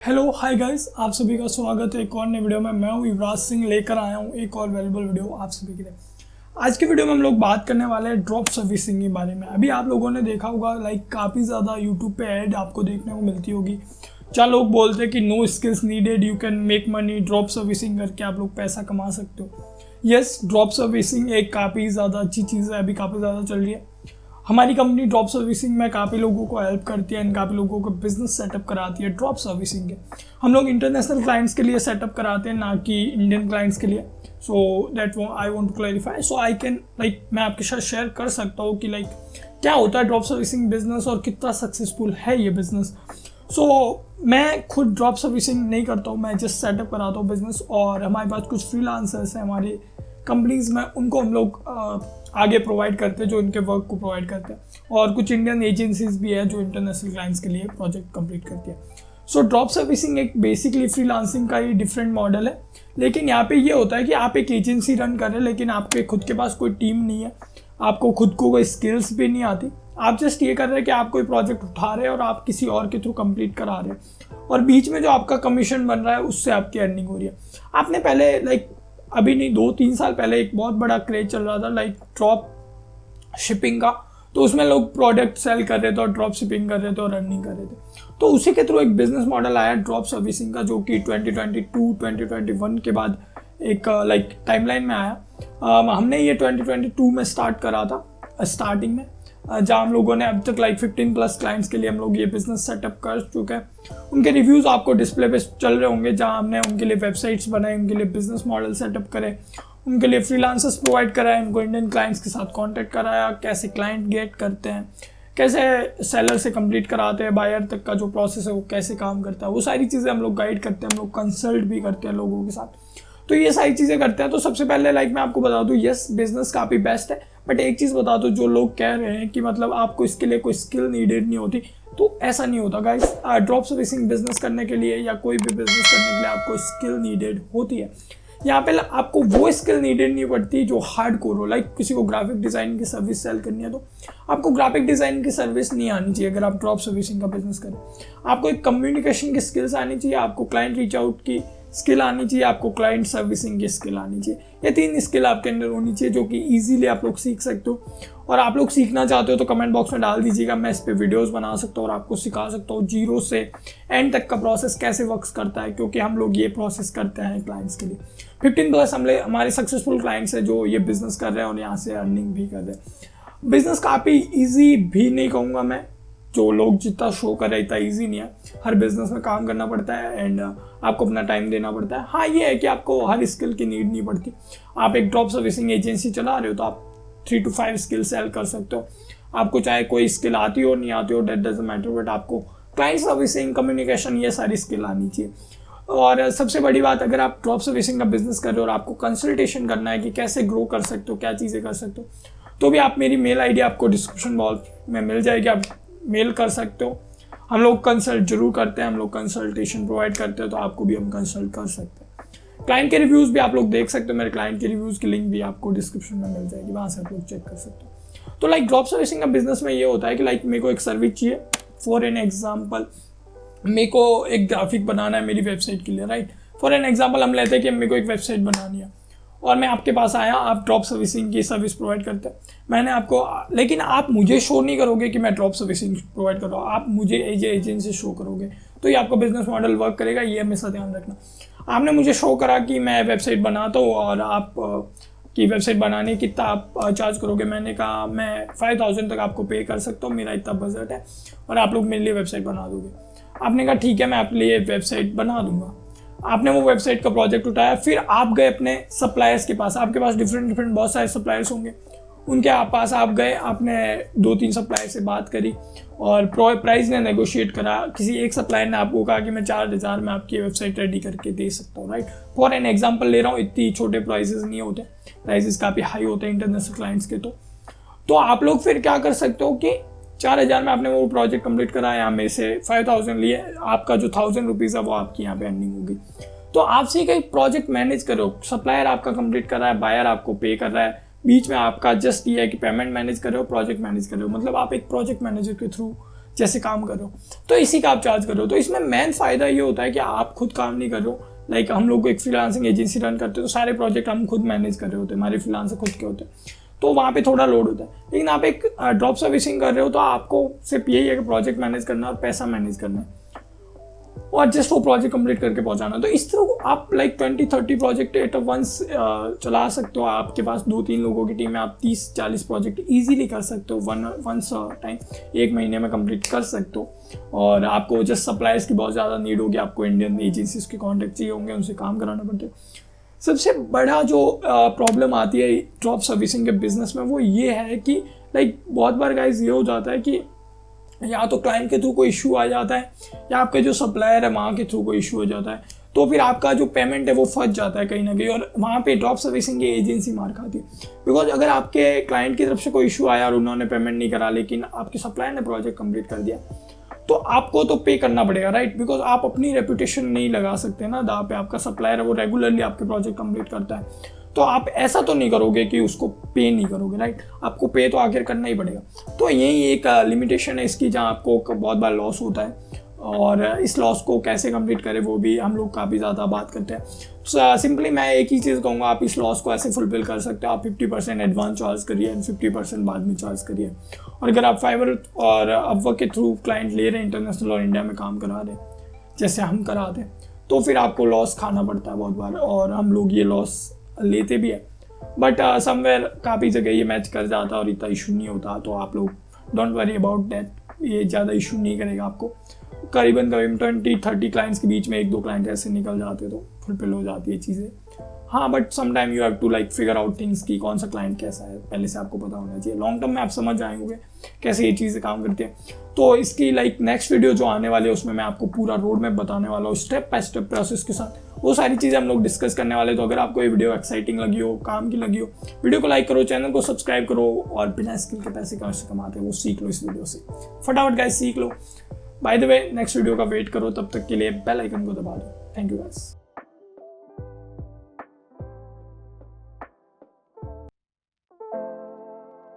Hello hi guys, आप सभी का स्वागत है एक और नई वीडियो में। मैं हूं युवराज सिंह, लेकर आया हूं एक और वैल्यूबल वीडियो आप सभी के लिए। आज के वीडियो में हम लोग बात करने वाले हैं ड्रॉप सर्विसिंग के बारे में। अभी आप लोगों ने देखा होगा काफ़ी ज़्यादा यूट्यूब पे ऐड आपको देखने को मिलती होगी जहाँ लोग बोलते हैं कि no skills needed, you can make money, drop servicing करके आप लोग पैसा कमा सकते हो। यस, ड्रॉप सर्विसिंग एक काफ़ी ज़्यादा अच्छी चीज़ है, अभी काफ़ी ज़्यादा चल रही है। हमारी कंपनी ड्रॉप सर्विसिंग में काफ़ी लोगों को हेल्प करती है एंड काफ़ी लोगों को बिजनेस सेटअप कराती है ड्रॉप सर्विसिंग के। हम लोग इंटरनेशनल क्लाइंट्स के लिए सेटअप कराते हैं, ना कि इंडियन क्लाइंट्स के लिए। So that I want to clarify, so I can मैं आपके साथ शेयर कर सकता हूँ कि क्या होता है ड्रॉप सर्विसिंग बिजनेस और कितना सक्सेसफुल है ये बिजनेस। मैं खुद ड्रॉप सर्विसिंग नहीं करता हूँ, मैं जस्ट सेटअप कराता हूँ बिजनेस। और हमारे पास कुछ फ्रीलांसर्स हैं हमारी कंपनीज में, उनको हम लोग आगे प्रोवाइड करते हैं, जो इनके वर्क को प्रोवाइड करते हैं। और कुछ इंडियन एजेंसीज भी है जो इंटरनेशनल क्लाइंट्स के लिए प्रोजेक्ट कंप्लीट करती है। सो ड्रॉप सर्विसिंग एक बेसिकली फ्रीलांसिंग का ही डिफरेंट मॉडल है, लेकिन यहाँ पे ये होता है कि आप एक एजेंसी रन कर रहे हैं, लेकिन आपके खुद के पास कोई टीम नहीं है, आपको खुद को कोई स्किल्स भी नहीं आती। आप जस्ट ये कर रहे हैं कि आप कोई प्रोजेक्ट उठा रहे हैं और आप किसी और के थ्रू कंप्लीट करा रहे हैं, और बीच में जो आपका कमीशन बन रहा है उससे आपकी अर्निंग हो रही है। आपने पहले अभी नहीं 2-3 साल पहले एक बहुत बड़ा क्रेज चल रहा था ड्रॉप शिपिंग का, तो उसमें लोग प्रोडक्ट सेल कर रहे थे और ड्रॉप शिपिंग कर रहे थे और अर्निंग कर रहे थे। तो उसी के थ्रू एक बिजनेस मॉडल आया ड्रॉप सर्विसिंग का, जो कि 2022-2021 के बाद एक टाइमलाइन में आया। हमने ये 2022 में स्टार्ट करा था स्टार्टिंग में, जहाँ हम लोगों ने अब तक 15+ क्लाइंट्स के लिए हम लोग ये बिजनेस सेटअप कर चुके हैं। उनके रिव्यूज़ आपको डिस्प्ले पे चल रहे होंगे, जहाँ हमने उनके लिए वेबसाइट्स बनाए, उनके लिए बिजनेस मॉडल सेटअप करे, उनके लिए फ्रीलांसर्स प्रोवाइड कराए, उनको इंडियन क्लाइंट्स के साथ कांटेक्ट कराया, कैसे क्लाइंट गेट करते हैं, कैसे सेलर से कंप्लीट कराते हैं, बायर तक का जो प्रोसेस है वो कैसे काम करता है, वो सारी चीज़ें हम लोग गाइड करते हैं। हम लोग कंसल्ट भी करते हैं लोगों के साथ, तो ये सारी चीज़ें करते हैं। तो सबसे पहले मैं आपको बता दूँ, यस बिजनेस काफ़ी बेस्ट है, बट एक चीज़ बता दूँ, जो लोग कह रहे हैं कि आपको इसके लिए कोई स्किल नीडेड नहीं होती, तो ऐसा नहीं होता गाइस। ड्रॉप सर्विसिंग बिजनेस करने के लिए या कोई भी बिजनेस करने के लिए आपको स्किल नीडेड होती है। यहाँ पे आपको वो स्किल नीडेड नहीं पड़ती जो हार्ड कोर हो। किसी को ग्राफिक डिज़ाइन की सर्विस सेल करनी है, तो आपको ग्राफिक डिज़ाइन की सर्विस नहीं आनी चाहिए अगर आप ड्रॉप सर्विसिंग का बिजनेस करें। आपको एक कम्युनिकेशन की स्किल्स आनी चाहिए, आपको क्लाइंट रीच आउट की स्किल आनी चाहिए, आपको क्लाइंट सर्विसिंग की स्किल आनी चाहिए। ये 3 स्किल आपके अंदर होनी चाहिए, जो कि इजीली आप लोग सीख सकते हो। और आप लोग सीखना चाहते हो तो कमेंट बॉक्स में डाल दीजिएगा, मैं इस पे वीडियोस बना सकता हूँ और आपको सिखा सकता हूँ जीरो से एंड तक का प्रोसेस कैसे वर्क्स करता है, क्योंकि हम लोग ये प्रोसेस करते हैं क्लाइंट्स के लिए। 15+ हमारे सक्सेसफुल क्लाइंट्स हैं जो ये बिजनेस कर रहे हैं और यहाँ से अर्निंग भी कर रहे हैं। बिजनेस काफ़ी ईजी भी नहीं कहूँगा मैं, जो लोग जितना शो कर रहे हैं इतना ईजी नहीं है। हर बिजनेस में काम करना पड़ता है एंड आपको अपना टाइम देना पड़ता है। हाँ, ये है कि आपको हर स्किल की नीड नहीं पड़ती। आप एक ड्रॉप सर्विसिंग एजेंसी चला रहे हो तो आप 3 to 5 स्किल सेल कर सकते हो। आपको चाहे कोई स्किल आती हो नहीं आती हो, दैट डजंट मैटर, बट आपको क्लाइंट सर्विसिंग, कम्युनिकेशन, ये सारी स्किल आनी चाहिए। और सबसे बड़ी बात, अगर आप ड्रॉप सर्विसिंग का बिजनेस कर रहे हो और आपको कंसल्टेशन करना है कि कैसे ग्रो कर सकते हो, क्या चीज़ें कर सकते हो, तो भी आप मेरी मेल आईडी आपको डिस्क्रिप्शन बॉक्स में मिल जाएगी, आप मेल कर सकते हो। हम लोग कंसल्ट जरूर करते हैं, हम लोग कंसल्टेशन प्रोवाइड करते हैं, तो आपको भी हम कंसल्ट कर सकते हैं। क्लाइंट के रिव्यूज़ भी आप लोग देख सकते हो, मेरे क्लाइंट के रिव्यूज़ की लिंक भी आपको डिस्क्रिप्शन में मिल जाएगी, वहाँ से आप लोग चेक कर सकते हो। तो ड्रॉप सर्विसिंग का बिजनेस में ये होता है कि मेरे को एक सर्विस चाहिए। फॉर एन एग्जाम्पल, मेरे को एक ग्राफिक बनाना है मेरी वेबसाइट के लिए, राइट। फॉर एन एग्जाम्पल हम लेते हैं कि मेरे को एक वेबसाइट बनानी है और मैं आपके पास आया, आप ड्रॉप सर्विसिंग की सर्विस प्रोवाइड करते हैं, मैंने आपको, लेकिन आप मुझे शो नहीं करोगे कि मैं ड्रॉप सर्विसिंग प्रोवाइड कर रहा हूँ, आप मुझे एजेंसी शो करोगे, तो ये आपका बिजनेस मॉडल वर्क करेगा, ये हमेशा ध्यान रखना। आपने मुझे शो करा कि मैं वेबसाइट बनाता हूँ और आप की वेबसाइट बनाने कितना आप चार्ज करोगे, मैंने कहा मैं 5000 तक आपको पे कर सकता हूँ, मेरा इतना बजट है और आप लोग मेरे लिए वेबसाइट बना दोगे। आपने कहा ठीक है, मैं आपके लिए वेबसाइट बना दूंगा। आपने वो वेबसाइट का प्रोजेक्ट उठाया, फिर आप गए अपने सप्लायर्स के पास, आपके पास डिफरेंट बहुत सारे सप्लायर्स होंगे, उनके पास आप गए, आपने 2-3 सप्लायर से बात करी और प्राइस ने नेगोशिएट करा। किसी एक सप्लायर ने आपको कहा कि मैं 4000 में आपकी वेबसाइट रेडी करके दे सकता हूँ, राइट। फॉर एन एग्जांपल ले रहा हूँ, इतनी छोटे प्राइसेस नहीं होते, प्राइसेस काफ़ी हाई होते हैं इंटरनेशनल क्लाइंट्स के। तो आप लोग फिर क्या कर सकते हो कि 4000 में आपने वो प्रोजेक्ट कंप्लीट करा, यहाँ में से 5000 लिए, आपका जो 1000 रुपीज़ है वो आपकी यहाँ पे अर्निंग होगी। तो आपसे एक प्रोजेक्ट मैनेज करो, सप्लायर आपका कंप्लीट कर रहा है, बायर आपको पे कर रहा है, बीच में आपका जस्ट ये है कि पेमेंट मैनेज कर रहे हो, प्रोजेक्ट मैनेज कर रहे हो। मतलब आप एक प्रोजेक्ट मैनेजर के थ्रू जैसे काम कर रहे हो, तो इसी का आप चार्ज कर रहे हो। तो इसमें मेन फ़ायदा ये होता है कि आप खुद काम नहीं कर रहे हो। लाइक हम लोग एक फ्रीलांसिंग एजेंसी रन करते हो तो सारे प्रोजेक्ट हम खुद मैनेज कर रहे होते हैं, हमारे फ्रीलांसर खुद के होते हैं, तो वहाँ पे थोड़ा लोड होता है। लेकिन आप एक ड्रॉप सर्विसिंग कर रहे हो तो आपको सिर्फ यही है कि प्रोजेक्ट मैनेज करना और पैसा मैनेज करना है और जस्ट वो प्रोजेक्ट कंप्लीट करके पहुंचाना। तो इस तरह आप लाइक 20-30 प्रोजेक्ट एट वंस चला सकते हो। आपके पास 2-3 लोगों की टीम है, आप 30-40 प्रोजेक्ट इजीली कर सकते हो वंस टाइम, 1 महीने में कंप्लीट कर सकते हो। और आपको जस्ट सप्लायर्स की बहुत ज़्यादा नीड होगी, आपको इंडियन एजेंसीज के कॉन्टैक्ट चाहिए होंगे, उनसे काम कराना पड़ते हैं। सबसे बड़ा जो प्रॉब्लम आती है ड्रॉप सर्विसिंग के बिजनेस में वो ये है कि लाइक बहुत बार गाइस ये हो जाता है कि या तो क्लाइंट के थ्रू कोई इशू आ जाता है या आपके जो सप्लायर है वहाँ के थ्रू कोई इशू हो जाता है, तो फिर आपका जो पेमेंट है वो फंस जाता है कहीं ना कहीं, और वहाँ पे ड्रॉप सर्विसिंग की एजेंसी मार खाती है। बिकॉज अगर आपके क्लाइंट की तरफ से कोई इशू आया और उन्होंने पेमेंट नहीं करा लेकिन आपके सप्लायर ने प्रोजेक्ट कंप्लीट कर दिया, तो आपको तो पे करना पड़ेगा, राइट। बिकॉज आप अपनी रेपुटेशन नहीं लगा सकते ना दांव पे। आपका सप्लायर है वो रेगुलरली आपके प्रोजेक्ट कंप्लीट करता है, तो आप ऐसा तो नहीं करोगे कि उसको पे नहीं करोगे, राइट। आपको पे तो आखिर करना ही पड़ेगा। तो यही एक लिमिटेशन है इसकी जहाँ आपको बहुत बार लॉस होता है, और इस लॉस को कैसे कंप्लीट करें वो भी हम लोग काफ़ी ज़्यादा बात करते हैं। सिंपली मैं एक ही चीज़ कहूँगा, आप इस लॉस को ऐसे फुलफिल कर सकते हो। आप 50% एडवांस चार्ज करिए एंड 50% बाद में चार्ज करिए। और अगर आप फाइवर और अपवर्क के थ्रू क्लाइंट ले रहे हैं इंटरनेशनल और इंडिया में काम करा रहे हैं जैसे हम कराते हैं, तो फिर आपको लॉस खाना पड़ता है बहुत बार, और हम लोग ये लॉस लेते भी है। बट समवेयर काफ़ी जगह ये मैच कर जाता है और इतना इशू नहीं होता, तो आप लोग डोंट वरी अबाउट दैट, ये ज़्यादा इशू नहीं करेगा आपको। करीबन 20-30 क्लाइंट्स के बीच में 1-2 क्लाइंट ऐसे निकल जाते तो फुलफिल हो जाती है चीज़ें। हाँ, but some time you have to like figure out things कि कौन सा क्लाइंट कैसा है, पहले से आपको पता होना चाहिए। लॉन्ग टर्म में आप समझ जाएंगे कैसे ये चीज़ें काम करती हैं। तो इसकी लाइक नेक्स्ट वीडियो जो आने वाली है उसमें मैं आपको पूरा रोड मैप बताने वाला हूँ, स्टेप बाय स्टेप प्रोसेस के साथ, वो सारी चीज़ें हम लोग डिस्कस करने वाले। तो अगर आपको ये वीडियो एक्साइटिंग लगी हो, काम की लगी हो, वीडियो को लाइक करो, चैनल को सब्सक्राइब करो, और बिना स्किल के पैसे कैसे कमाते हैं वो सीख लो इस वीडियो से। फटाफट गाइस सीख लो। By the way next video का वेट करो, तब तक के लिए बेल आइकन को दबा दो। Thank you guys.